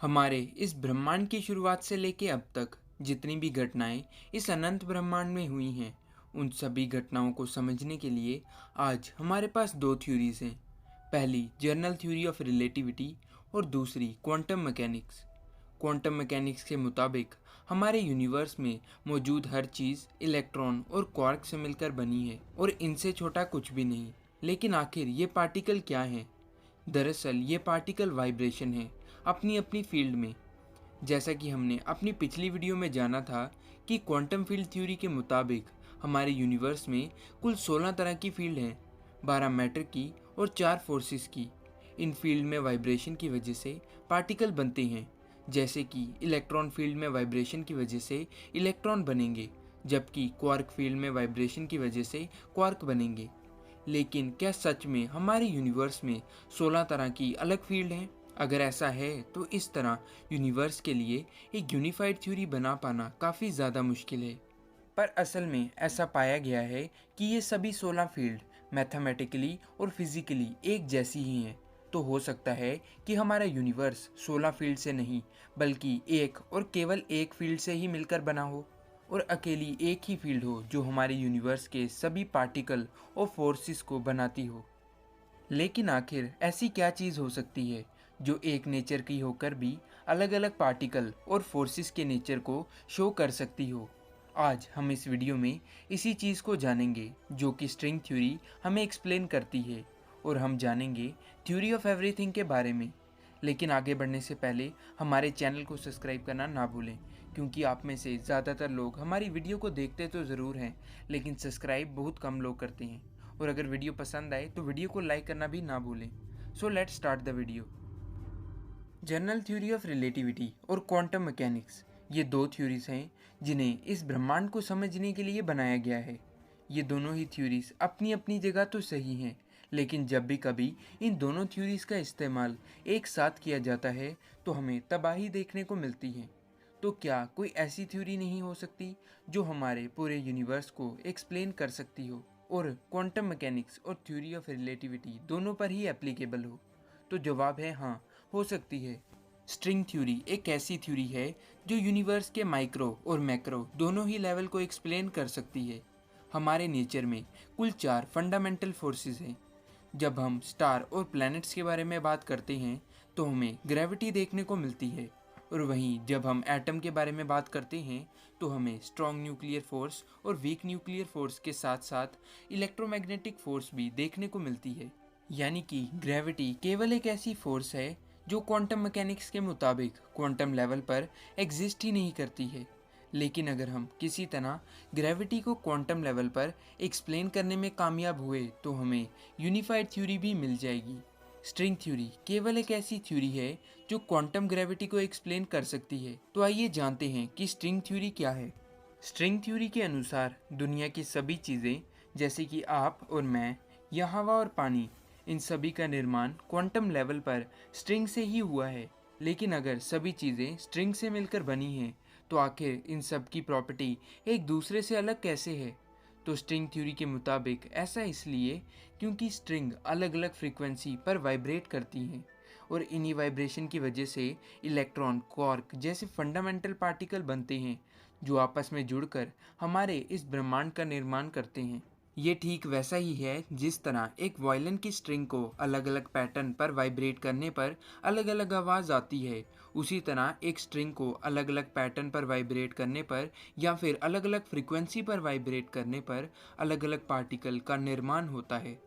हमारे इस ब्रह्मांड की शुरुआत से लेके अब तक जितनी भी घटनाएं इस अनंत ब्रह्मांड में हुई हैं, उन सभी घटनाओं को समझने के लिए आज हमारे पास दो थ्योरीज हैं। पहली जनरल थ्योरी ऑफ रिलेटिविटी और दूसरी क्वांटम मैकेनिक्स। क्वांटम मैकेनिक्स के मुताबिक हमारे यूनिवर्स में मौजूद हर चीज़ इलेक्ट्रॉन और क्वार्क से मिलकर बनी है और इनसे छोटा कुछ भी नहीं। लेकिन आखिर ये पार्टिकल क्या हैं? दरअसल ये पार्टिकल वाइब्रेशन है अपनी अपनी फील्ड में। जैसा कि हमने अपनी पिछली वीडियो में जाना था कि क्वांटम फील्ड थ्योरी के मुताबिक हमारे यूनिवर्स में कुल 16 तरह की फील्ड हैं, 12 मैटर की और 4 फोर्सेस की। इन फील्ड में वाइब्रेशन की वजह से पार्टिकल बनते हैं, जैसे कि इलेक्ट्रॉन फील्ड में वाइब्रेशन की वजह से इलेक्ट्रॉन बनेंगे, जबकि क्वार्क फील्ड में वाइब्रेशन की वजह से क्वार्क बनेंगे। लेकिन क्या सच में हमारे यूनिवर्स में 16 तरह की अलग फील्ड हैं? अगर ऐसा है तो इस तरह यूनिवर्स के लिए एक यूनिफाइड थ्योरी बना पाना काफ़ी ज़्यादा मुश्किल है। पर असल में ऐसा पाया गया है कि ये सभी 16 फील्ड मैथमेटिकली और फिजिकली एक जैसी ही हैं। तो हो सकता है कि हमारा यूनिवर्स 16 फील्ड से नहीं बल्कि एक और केवल एक फील्ड से ही मिलकर बना हो, और अकेली एक ही फील्ड हो जो हमारे यूनिवर्स के सभी पार्टिकल और फोर्सेस को बनाती हो। लेकिन आखिर ऐसी क्या चीज़ हो सकती है जो एक नेचर की होकर भी अलग अलग पार्टिकल और फोर्सेस के नेचर को शो कर सकती हो? आज हम इस वीडियो में इसी चीज़ को जानेंगे जो कि स्ट्रिंग थ्योरी हमें एक्सप्लेन करती है, और हम जानेंगे थ्योरी ऑफ एवरीथिंग के बारे में। लेकिन आगे बढ़ने से पहले हमारे चैनल को सब्सक्राइब करना ना भूलें, क्योंकि आप में से ज़्यादातर लोग हमारी वीडियो को देखते तो ज़रूर हैं लेकिन सब्सक्राइब बहुत कम लोग करते हैं। और अगर वीडियो पसंद आए तो वीडियो को लाइक करना भी ना भूलें। So let's start the video. General theory of relativity और क्वांटम मैकेनिक्स, ये दो थ्योरीज हैं जिन्हें इस ब्रह्मांड को समझने के लिए बनाया गया है। ये दोनों ही थ्योरीज अपनी अपनी जगह तो सही हैं, लेकिन जब भी कभी इन दोनों थ्योरीज का इस्तेमाल एक साथ किया जाता है तो हमें तबाही देखने को मिलती है। तो क्या कोई ऐसी थ्योरी नहीं हो सकती जो हमारे पूरे यूनिवर्स को एक्सप्लेन कर सकती हो और क्वांटम मैकेनिक्स और थ्योरी ऑफ रिलेटिविटी दोनों पर ही एप्लीकेबल हो? तो जवाब है हाँ, हो सकती है। स्ट्रिंग थ्योरी एक ऐसी थ्योरी है जो यूनिवर्स के माइक्रो और मैक्रो दोनों ही लेवल को एक्सप्लेन कर सकती है। हमारे नेचर में कुल 4 फंडामेंटल फोर्सेस हैं। जब हम स्टार और प्लैनेट्स के बारे में बात करते हैं तो हमें ग्रेविटी देखने को मिलती है, और वहीं जब हम एटम के बारे में बात करते हैं तो हमें स्ट्रॉन्ग न्यूक्लियर फोर्स और वीक न्यूक्लियर फोर्स के साथ साथ इलेक्ट्रोमैग्नेटिक फोर्स भी देखने को मिलती है। यानी कि ग्रेविटी केवल एक ऐसी फोर्स है जो क्वांटम मैकेनिक्स के मुताबिक क्वांटम लेवल पर एग्जिस्ट ही नहीं करती है। लेकिन अगर हम किसी तरह ग्रेविटी को क्वांटम लेवल पर एक्सप्लेन करने में कामयाब हुए तो हमें यूनिफाइड थ्योरी भी मिल जाएगी। स्ट्रिंग थ्योरी केवल एक ऐसी थ्योरी है जो क्वांटम ग्रेविटी को एक्सप्लेन कर सकती है। तो आइए जानते हैं कि स्ट्रिंग थ्योरी क्या है। स्ट्रिंग थ्योरी के अनुसार दुनिया की सभी चीज़ें, जैसे कि आप और मैं या हवा और पानी, इन सभी का निर्माण क्वांटम लेवल पर स्ट्रिंग से ही हुआ है। लेकिन अगर सभी चीज़ें स्ट्रिंग से मिलकर बनी हैं तो आखिर इन सब की प्रॉपर्टी एक दूसरे से अलग कैसे है? तो स्ट्रिंग थ्योरी के मुताबिक ऐसा इसलिए क्योंकि स्ट्रिंग अलग अलग फ्रीक्वेंसी पर वाइब्रेट करती हैं, और इन्हीं वाइब्रेशन की वजह से इलेक्ट्रॉन, क्वार्क जैसे फंडामेंटल पार्टिकल बनते हैं जो आपस में जुड़कर हमारे इस ब्रह्मांड का निर्माण करते हैं। ये ठीक वैसा ही है जिस तरह एक वायलिन की स्ट्रिंग को अलग अलग पैटर्न पर वाइब्रेट करने पर अलग अलग आवाज़ आती है, उसी तरह एक स्ट्रिंग को अलग अलग पैटर्न पर वाइब्रेट करने पर या फिर अलग अलग फ्रीक्वेंसी पर वाइब्रेट करने पर अलग अलग पार्टिकल का निर्माण होता है।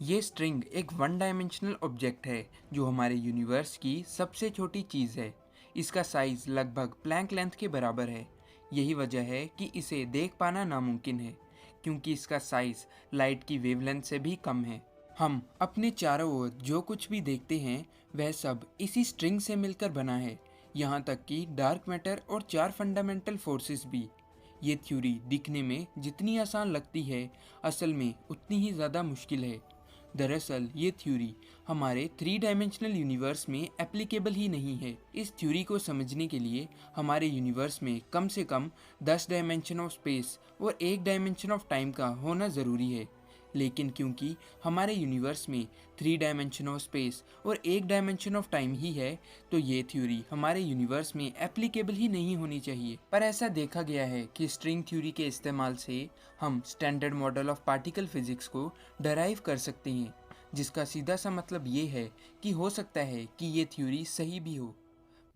ये स्ट्रिंग एक वन डायमेंशनल ऑब्जेक्ट है जो हमारे यूनिवर्स की सबसे छोटी चीज़ है। इसका साइज़ लगभग प्लैंक लेंथ के बराबर है। यही वजह है कि इसे देख पाना नामुमकिन है, क्योंकि इसका साइज़ लाइट की वेवलेंथ से भी कम है। हम अपने चारों ओर जो कुछ भी देखते हैं वह सब इसी स्ट्रिंग से मिलकर बना है, यहाँ तक कि डार्क मैटर और 4 फंडामेंटल फोर्सेस भी। ये थ्योरी दिखने में जितनी आसान लगती है, असल में उतनी ही ज़्यादा मुश्किल है। दरअसल ये थ्योरी हमारे 3 डायमेंशनल यूनिवर्स में एप्लीकेबल ही नहीं है। इस थ्योरी को समझने के लिए हमारे यूनिवर्स में कम से कम 10 डायमेंशन ऑफ स्पेस और 1 डायमेंशन ऑफ टाइम का होना ज़रूरी है। लेकिन क्योंकि हमारे यूनिवर्स में 3 डायमेंशन ऑफ स्पेस और 1 डायमेंशन ऑफ टाइम ही है, तो ये थ्योरी हमारे यूनिवर्स में एप्लीकेबल ही नहीं होनी चाहिए। पर ऐसा देखा गया है कि स्ट्रिंग थ्योरी के इस्तेमाल से हम standard model of particle physics को डराइव कर सकते हैं, जिसका सीधा सा मतलब ये है कि हो सकता है कि ये थ्योरी सही भी हो।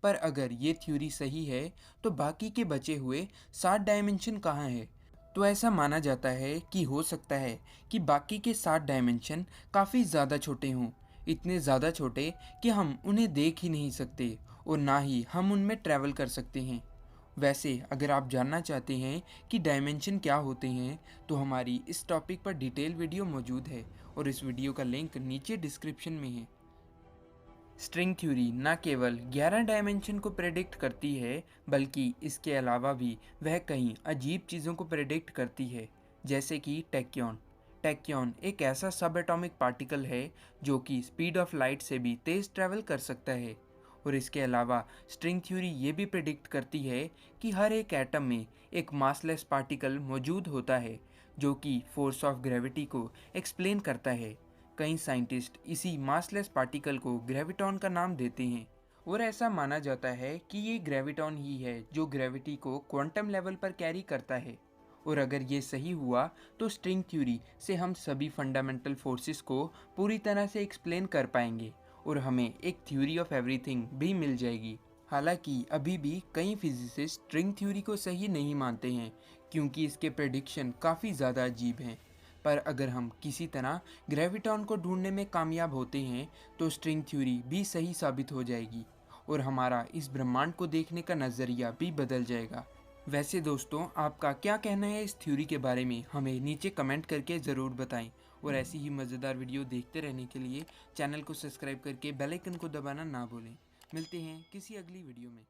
पर अगर ये थ्योरी सही है तो बाकी के बचे हुए 7 डायमेंशन कहाँ है? तो ऐसा माना जाता है कि हो सकता है कि बाकी के 7 डायमेंशन काफ़ी ज़्यादा छोटे हों, इतने ज़्यादा छोटे कि हम उन्हें देख ही नहीं सकते और ना ही हम उनमें ट्रैवल कर सकते हैं। वैसे अगर आप जानना चाहते हैं कि डायमेंशन क्या होते हैं, तो हमारी इस टॉपिक पर डिटेल वीडियो मौजूद है और इस वीडियो का लिंक नीचे डिस्क्रिप्शन में है। स्ट्रिंग थ्योरी न केवल 11 डायमेंशन को प्रेडिक्ट करती है, बल्कि इसके अलावा भी वह कई अजीब चीज़ों को प्रेडिक्ट करती है, जैसे कि टैक्योन। टैक्योन एक ऐसा सब एटॉमिक पार्टिकल है जो कि स्पीड ऑफ लाइट से भी तेज़ ट्रैवल कर सकता है। और इसके अलावा स्ट्रिंग थ्योरी ये भी प्रेडिक्ट करती है कि हर एक एटम में एक मासलेस पार्टिकल मौजूद होता है जो कि फोर्स ऑफ ग्रेविटी को एक्सप्लेन करता है। कई साइंटिस्ट इसी मासलेस पार्टिकल को ग्रेविटॉन का नाम देते हैं और ऐसा माना जाता है कि ये ग्रेविटॉन ही है जो ग्रेविटी को क्वांटम लेवल पर कैरी करता है। और अगर ये सही हुआ तो स्ट्रिंग थ्योरी से हम सभी फंडामेंटल फोर्सेस को पूरी तरह से एक्सप्लेन कर पाएंगे और हमें एक थ्योरी ऑफ एवरीथिंग भी मिल जाएगी। हालांकि अभी भी कई फिजिसिस्ट स्ट्रिंग थ्योरी को सही नहीं मानते हैं क्योंकि इसके प्रेडिक्शन काफ़ी ज़्यादा अजीब हैं। पर अगर हम किसी तरह ग्रेविटॉन को ढूंढने में कामयाब होते हैं तो स्ट्रिंग थ्योरी भी सही साबित हो जाएगी और हमारा इस ब्रह्मांड को देखने का नज़रिया भी बदल जाएगा। वैसे दोस्तों, आपका क्या कहना है इस थ्योरी के बारे में, हमें नीचे कमेंट करके ज़रूर बताएं। और ऐसी ही मज़ेदार वीडियो देखते रहने के लिए चैनल को सब्सक्राइब करके बेल आइकन को दबाना ना भूलें। मिलते हैं किसी अगली वीडियो में।